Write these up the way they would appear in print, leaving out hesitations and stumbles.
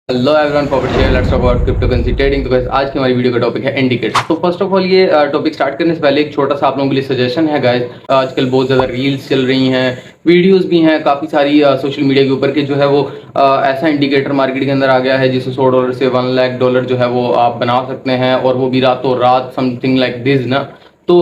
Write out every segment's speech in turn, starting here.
Hello everyone, profit share, let's talk about cryptocurrency trading. तो guys, आज की हमारी वीडियो का टॉपिक है इंडिकेटर्स। तो फर्स्ट ऑफ ऑल ये टॉपिक स्टार्ट करने से पहले एक छोटा सा आप लोगों के लिए सजेशन है गाइस। आजकल बहुत ज़्यादा रील्स चल रही हैं, वीडियोस भी हैं काफ़ी सारी सोशल मीडिया के ऊपर के जो है वो ऐसा इंडिकेटर मार्केट के अंदर आ गया है जिससे $100 से $1 लाख जो है वो आप बना सकते हैं, और वो भी रातों रात, समथिंग लाइक दिस ना। तो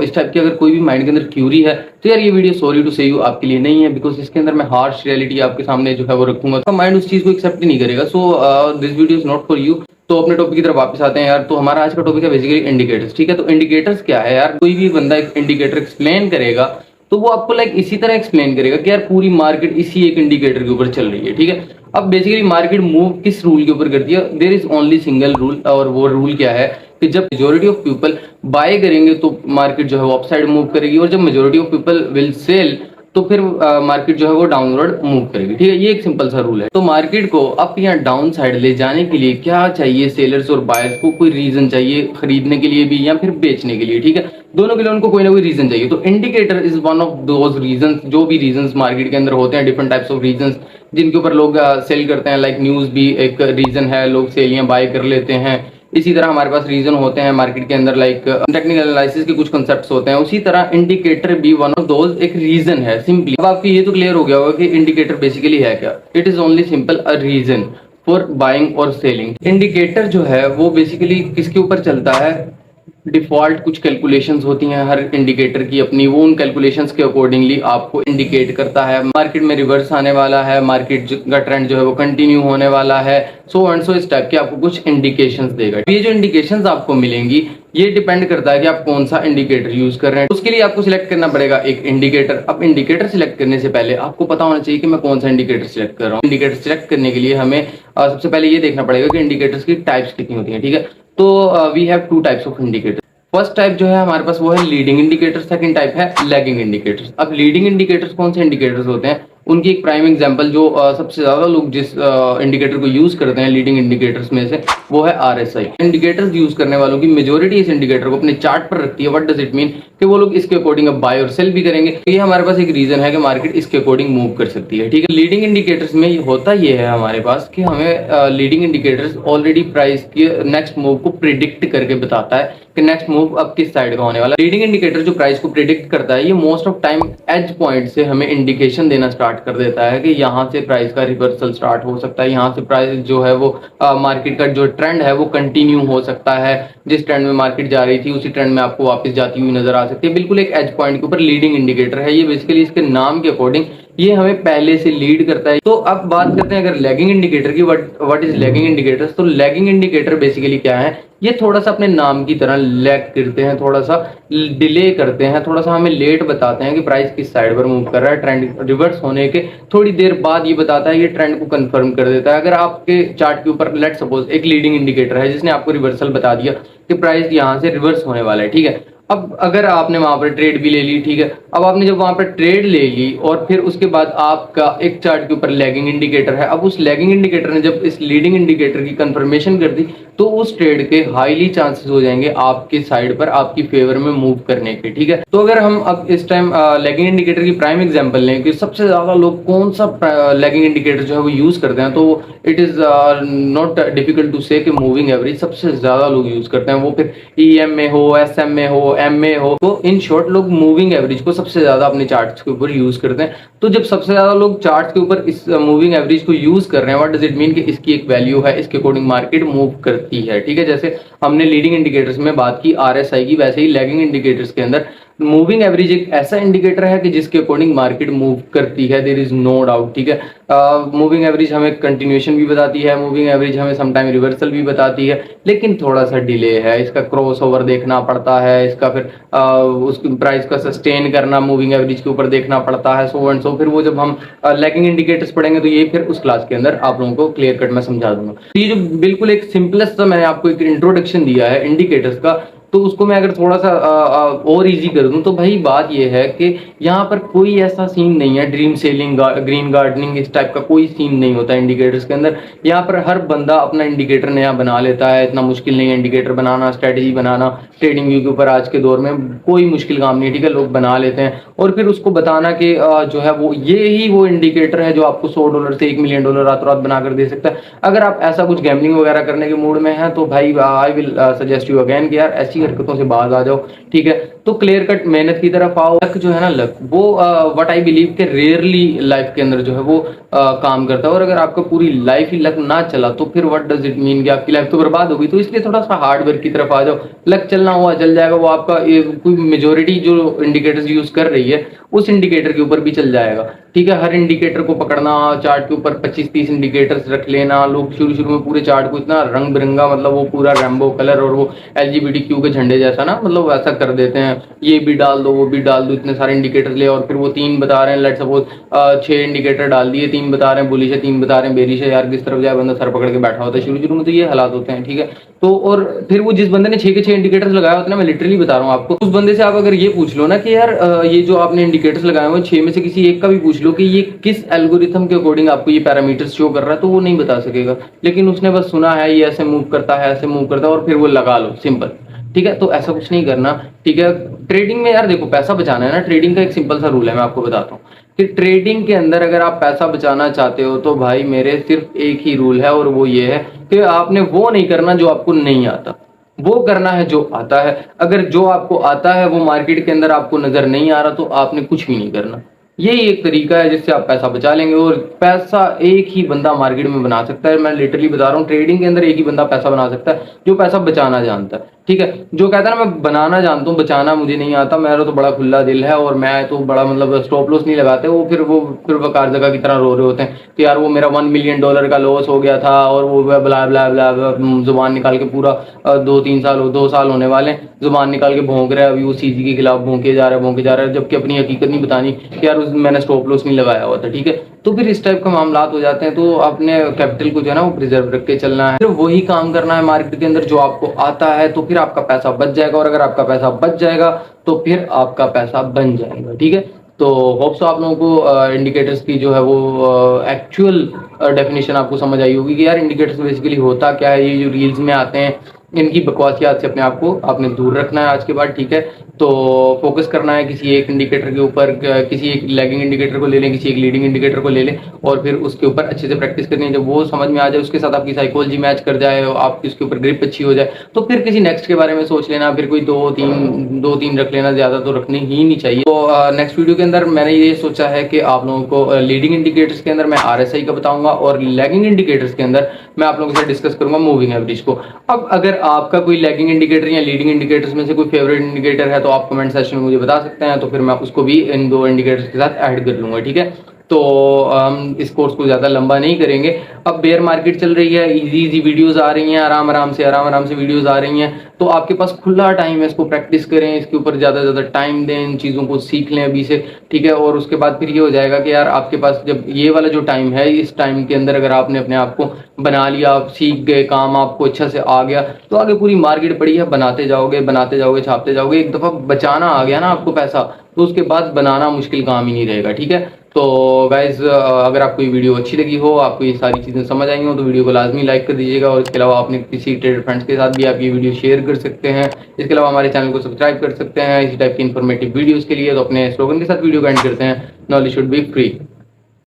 इस टाइप की अगर कोई भी माइंड के अंदर क्यूरी है तो यार ये वीडियो सॉरी टू से यू आपके लिए नहीं है, बिकॉज इसके अंदर मैं हार्श रियलिटी आपके सामने जो है वो रखूंगा, तो माइंड उस चीज को एक्सेप्ट ही नहीं करेगा। So this video is not for you. तो अपने टॉपिक की तरफ वापस आते हैं यार। तो हमारा आज का टॉपिक है बेसिकली इंडिकेटर्स। ठीक है, तो इंडिकेटर्स क्या है यार? कोई भी बंदा एक इंडिकेटर एक्सप्लेन करेगा तो वो आपको लाइक इसी तरह एक्सप्लेन करेगा कि यार पूरी मार्केट इसी एक इंडिकेटर के ऊपर चल रही है। ठीक है, अब बेसिकली मार्केट मूव किस रूल के ऊपर करती है? There is only single rule, और वो रूल क्या है कि जब मेजोरिटी ऑफ पीपल बाय करेंगे तो मार्केट जो है वो अपसाइड मूव करेगी, और जब majority of people will sell तो फिर मार्केट जो है वो डाउनवर्ड मूव करेगी। ठीक है, ये एक सिंपल सा रूल है। तो मार्केट को अप या डाउन साइड ले जाने के लिए क्या चाहिए? सेलर्स और बायर्स को कोई रीजन चाहिए, खरीदने के लिए भी या फिर बेचने के लिए। ठीक है, दोनों के लिए उनको कोई ना कोई रीजन चाहिए। तो indicator is one of those reason. जो भी रीजन मार्केट के अंदर होते हैं, डिफरेंट टाइप्स ऑफ रीजन जिनके ऊपर लोग सेल करते हैं, लाइक न्यूज भी एक रीजन है, लोग सेल या बाय कर लेते हैं। इसी तरह हमारे पास रीजन होते हैं मार्केट के अंदर, लाइक टेक्निकल एनालिसिस के कुछ कॉन्सेप्ट्स होते हैं। उसी तरह इंडिकेटर भी वन ऑफ दोज एक रीजन है सिंपली। अब आपको ये तो क्लियर हो गया होगा कि इंडिकेटर बेसिकली है क्या। It is only simple a reason for buying और सेलिंग। इंडिकेटर जो है वो बेसिकली किसके ऊपर चलता है? डिफॉल्ट कुछ कैलकुलेशंस होती हैं हर इंडिकेटर की अपनी, वो उन कैलकुलेशंस के अकॉर्डिंगली आपको इंडिकेट करता है मार्केट में रिवर्स आने वाला है, मार्केट का ट्रेंड जो है वो कंटिन्यू होने वाला है, सो एंड सो इस टाइप के आपको कुछ इंडिकेशंस देगा। ये जो इंडिकेशंस आपको मिलेंगी ये डिपेंड करता है कि आप कौन सा इंडिकेटर यूज कर रहे हैं। उसके लिए आपको सिलेक्ट करना पड़ेगा एक इंडिकेटर। अब इंडिकेटर सिलेक्ट करने से पहले आपको पता होना चाहिए कि मैं कौन सा इंडिकेटर सिलेक्ट कर रहा हूँ। इंडिकेटर सिलेक्ट करने के लिए हमें सबसे पहले ये देखना पड़ेगा कि इंडिकेटर्स की टाइप्स कितनी होती है। ठीक है, तो we have two types of indicator. First type जो है हमारे पास वो है लीडिंग इंडिकेटर्स, सेकंड टाइप है लैगिंग इंडिकेटर्स। अब लीडिंग इंडिकेटर्स कौन से इंडिकेटर्स होते हैं? उनकी एक प्राइम एग्जांपल जो सबसे ज्यादा लोग जिस इंडिकेटर को यूज करते हैं लीडिंग इंडिकेटर्स में से, वो है आरएसआई। इंडिकेटर्स यूज करने वालों की मेजोरिटी इस इंडिकेटर को अपने चार्ट पर रखती है। What does it mean? कि वो लोग इसके अकॉर्डिंग अब बाय और सेल भी करेंगे। ये हमारे पास एक रीजन है कि मार्केट इसके अकॉर्डिंग मूव कर सकती है। ठीक है, लीडिंग इंडिकेटर्स में होता ये है हमारे पास कि हमें लीडिंग इंडिकेटर्स ऑलरेडी प्राइस के नेक्स्ट मूव को प्रिडिक्ट करके बताता है कि नेक्स्ट मूव अब किस साइड का होने वाला। लीडिंग इंडिकेटर जो प्राइस को प्रिडिक्ट करता है, ये most of time as point से हमें इंडिकेशन देना स्टार्ट कर देता है कि यहाँ से प्राइस का रिवर्सल स्टार्ट हो सकता है, यहाँ से प्राइस जो है वो मार्केट का जो ट्रेंड है वो कंटिन्यू हो सकता है। जिस ट्रेंड में मार्केट जा रही थी उसी ट्रेंड में आपको वापस जाती हुई नजर आ सकती है। बिल्कुल एक एज पॉइंट के ऊपर लीडिंग इंडिकेटर है ये। बेसिकली इसके नाम के अकॉर्डिंग ये हमें पहले से लीड करता है। तो अब बात करते हैं अगर लैगिंग इंडिकेटर की। What is lagging indicators? तो लैगिंग इंडिकेटर बेसिकली क्या है? ये थोड़ा सा अपने नाम की तरह लैग करते हैं, थोड़ा सा डिले करते हैं, थोड़ा सा हमें लेट बताते हैं कि प्राइस किस साइड पर मूव कर रहा है। ट्रेंड रिवर्स होने के थोड़ी देर बाद ये बताता है, ये ट्रेंड को कंफर्म कर देता है। अगर आपके चार्ट के ऊपर लेट सपोज एक लीडिंग इंडिकेटर है जिसने आपको रिवर्सल बता दिया कि प्राइस यहाँ से रिवर्स होने वाला है। ठीक है, अब अगर आपने वहां पर ट्रेड भी ले ली, ठीक है, अब आपने जब वहां पर ट्रेड ले ली और फिर उसके बाद आपका एक चार्ट के ऊपर लैगिंग इंडिकेटर है, अब उस लैगिंग इंडिकेटर ने जब इस लीडिंग इंडिकेटर की कंफर्मेशन कर दी तो उस ट्रेड के हाईली चांसेस हो जाएंगे आपके साइड पर, आपकी फेवर में मूव करने के। ठीक है, तो अगर हम अब इस टाइम लैगिंग इंडिकेटर की प्राइम एग्जांपल लें कि सबसे ज्यादा लोग कौन सा लैगिंग इंडिकेटर जो है वो यूज करते हैं, तो it is not difficult to say कि मूविंग एवरेज सबसे ज्यादा लोग यूज करते हैं। वो फिर ईएम में हो, एसएम में हो, एम में हो, तो इन शॉर्ट लोग मूविंग एवरेज को सबसे ज्यादा अपने चार्ट्स के ऊपर यूज करते हैं। तो जब सबसे ज्यादा लोग चार्ट्स के ऊपर इस मूविंग एवरेज को यूज कर रहे हैं, व्हाट डज इट मीन कि इसकी एक वैल्यू है, इसके अकॉर्डिंग मार्केट मूव करती है। ठीक है, जैसे हमने लीडिंग इंडिकेटर्स में बात की आरएसआई की, वैसे ही लैगिंग इंडिकेटर्स के अंदर मूविंग एवरेज एक ऐसा इंडिकेटर है कि जिसके अकॉर्डिंग मार्केट मूव करती है। There is no doubt. ठीक है, मूविंग एवरेज हमें कंटिन्यूएशन भी बताती है, मूविंग एवरेज हमें समटाइम रिवर्सल भी बताती है, लेकिन थोड़ा सा डिले है, इसका क्रॉस ओवर देखना पड़ता है, इसका फिर उस प्राइस का सस्टेन करना मूविंग एवरेज के ऊपर देखना पड़ता है, सो एंड सो। फिर वो जब हम लैगिंग इंडिकेटर्स पढ़ेंगे तो ये फिर उस क्लास के अंदर आप लोगों को क्लियर कट मैं समझा दूंगा। ये जो बिल्कुल एक सिंपलेस्ट सा मैंने आपको एक इंट्रोडक्शन दिया है इंडिकेटर्स का, तो उसको मैं अगर थोड़ा सा और ईजी कर दूं तो भाई बात ये है कि यहाँ पर कोई ऐसा सीन नहीं है ड्रीम सेलिंग ग्रीन गार्डनिंग इस टाइप का कोई सीन नहीं होता इंडिकेटर्स के अंदर। यहाँ पर हर बंदा अपना इंडिकेटर नया बना लेता है, इतना मुश्किल नहीं है इंडिकेटर बनाना, स्ट्रेटेजी बनाना ट्रेडिंग व्यू के ऊपर आज के दौर में कोई मुश्किल काम नहीं है, ठीक है। लोग बना लेते हैं और फिर उसको बताना कि जो है वो ये ही वो इंडिकेटर है जो आपको $100 से $1 मिलियन रातों रात बना कर दे सकता है। अगर आप ऐसा कुछ गैम्बलिंग वगैरह करने के मूड में हैं तो भाई I will suggest you again कि यार ऐसी हरकतों से बाज आ जाओ, ठीक है। तो क्लियर कट मेहनत की तरफ आओ। लक जो है ना, लक वो व्हाट आई बिलीव के रेयरली लाइफ के अंदर जो है वो काम करता है। और अगर आपका पूरी लाइफ ही लक ना चला तो फिर व्हाट डज इट मीन कि आपकी लाइफ तो बर्बाद होगी। तो इसलिए थोड़ा सा हार्ड वर्क की तरफ आ जाओ। लक चलना हुआ चल जाएगा, वो आपका कोई मेजोरिटी जो इंडिकेटर्स यूज कर रही है उस इंडिकेटर के ऊपर भी चल जाएगा, ठीक है। हर इंडिकेटर को पकड़ना, चार्ट के ऊपर 25-30 इंडिकेटर्स रख लेना। लोग शुरू शुरू में पूरे चार्ट को इतना रंग बिरंगा, मतलब वो पूरा रेम्बो कलर और वो LGBTQ के झंडे जैसा ना, मतलब वैसा कर देते हैं। ये भी डाल दो, वो भी डाल दो, इतने सारे इंडिकेटर्स ले, और फिर वो 3 बता रहे हैं, लेट सपोज 6 इंडिकेटर डाल दिए, 3 बता रहे हैं बुलिश है, 3 बता रहे हैं बेरिश है। यार किस तरफ जाए, बंदा सर पकड़ के बैठा होता है शुरू शुरू में। तो ये हालात होते हैं, ठीक है। तो और फिर वो जिस बंदे ने 6 के 6 इंडिकेटर्स लगाया होता है ना, मैं लिटरली बता रहा हूँ आपको, उस बंदे से आप अगर ये पूछ लो ना कि यार ये जो आपने इंडिकेटर्स लगाए हुए 6 में से किसी एक का भी पूछ लो कि ये किस एल्गोरिथम के अकॉर्डिंग आपको ये पैरामीटर्स शो कर रहा है, तो वो नहीं बता सकेगा। लेकिन उसने बस सुना है ये ऐसे मूव करता है, ऐसे मूव करता है, और फिर वो लगा लो, सिंपल, ठीक है। तो ऐसा कुछ नहीं करना, ठीक है। ट्रेडिंग में यार देखो, पैसा बचाना है ना, ट्रेडिंग का एक सिंपल सा रूल है, मैं आपको बताता हूँ कि ट्रेडिंग के अंदर अगर आप पैसा बचाना चाहते हो तो भाई मेरे सिर्फ एक ही रूल है, और वो ये है कि आपने वो नहीं करना जो आपको नहीं आता, वो करना है जो आता है। अगर जो आपको आता है वो मार्केट के अंदर आपको नजर नहीं आ रहा तो आपने कुछ भी नहीं करना। यही एक तरीका है जिससे आप पैसा बचा लेंगे। और पैसा एक ही बंदा मार्केट में बना सकता है, मैं लिटरली बता रहा हूँ, ट्रेडिंग के अंदर एक ही बंदा पैसा बना सकता है जो पैसा बचाना जानता है, ठीक है। जो कहता है ना मैं बनाना जानता हूँ, बचाना मुझे नहीं आता, मेरा तो बड़ा खुला दिल है और मैं तो बड़ा मतलब स्टॉप लॉस नहीं लगाते, वो फिर वकार जगह की तरह रो रहे होते हैं कि यार वो मेरा $1 मिलियन का लॉस हो गया था, और वो ब्ला ब्ला ब्ला जुबान निकाल के पूरा 2 साल होने वाले हैं, जुबान निकाल के भौंक रहे हैं, अभी वो CG के खिलाफ भौंके जा रहा है, जबकि अपनी हकीकत नहीं बतानी कि यार मैंने स्टॉप लॉस नहीं लगाया हुआ था, ठीक है। तो फिर इस टाइप के मामलात हो जाते हैं। तो अपने कैपिटल को जो है ना वो प्रिजर्व रख के चलना है, फिर वही काम करना है मार्केट के अंदर जो आपको आता है, तो फिर आपका पैसा बच जाएगा। और अगर आपका पैसा बच जाएगा तो फिर आपका पैसा बन जाएगा, ठीक है। तो होप्स आप लोगों को इंडिकेटर्स की जो है वो एक्चुअल डेफिनेशन आपको समझ आई होगी कि यार इंडिकेटर्स बेसिकली होता क्या है। ये जो रील्स में आते हैं इनकी बकवासियात से अपने आप को आपने दूर रखना है आज के बाद, ठीक है। तो फोकस करना है किसी एक इंडिकेटर के ऊपर, किसी एक लैगिंग इंडिकेटर को ले लें, किसी एक लीडिंग इंडिकेटर को ले लें, और फिर उसके ऊपर अच्छे से प्रैक्टिस करनी है। जब वो समझ में आ जाए, उसके साथ आपकी साइकोलॉजी मैच कर जाए, आपकी उसके ऊपर ग्रिप अच्छी हो जाए, तो फिर किसी नेक्स्ट के बारे में सोच लेना। फिर कोई दो तीन रख लेना, ज्यादा तो रखनी ही नहीं चाहिए। तो नेक्स्ट वीडियो के अंदर मैंने ये सोचा है कि आप लोगों को लीडिंग इंडिकेटर्स के अंदर मैं RSI का बताऊंगा, और लैगिंग इंडिकेटर्स के अंदर मैं आप लोगों से डिस्कस करूंगा मूविंग एवरेज को। अब अगर आपका कोई लैगिंग इंडिकेटर या लीडिंग इंडिकेटर्स में से कोई फेवरेट इंडिकेटर है तो आप कमेंट सेक्शन में मुझे बता सकते हैं, तो फिर मैं उसको भी इन 2 इंडिकेटर्स के साथ ऐड कर लूंगा, ठीक है। तो हम इस कोर्स को ज़्यादा लंबा नहीं करेंगे। अब बेयर मार्केट चल रही है, इजी वीडियोस आ रही हैं, आराम आराम से वीडियोस आ रही हैं, तो आपके पास खुला टाइम है, इसको प्रैक्टिस करें, इसके ऊपर ज़्यादा टाइम दें, इन चीज़ों को सीख लें अभी से, ठीक है। और उसके बाद फिर ये हो जाएगा कि यार आपके पास जब ये वाला जो टाइम है, इस टाइम के अंदर अगर आपने अपने आप को बना लिया, आप सीख गए, काम आपको अच्छा से आ गया, तो आगे पूरी मार्केट पड़ी है, बनाते जाओगे, छापते जाओगे। एक दफ़ा बचाना आ गया ना आपको पैसा, तो उसके बाद बनाना मुश्किल काम ही नहीं रहेगा, ठीक है। तो गाइज अगर आपको ये वीडियो अच्छी लगी हो, आपको ये सारी चीज़ें समझ आई हो, तो वीडियो को लाजमी लाइक कर दीजिएगा। और इसके अलावा अपने किसी ट्रेडर फ्रेंड्स के साथ भी आप ये वीडियो शेयर कर सकते हैं। इसके अलावा हमारे चैनल को सब्सक्राइब कर सकते हैं इसी टाइप की इन्फॉर्मेटिव वीडियोज़ के लिए। तो अपने स्लोगन के साथ वीडियो को एंड करते हैं, नॉलेज शुड बी फ्री।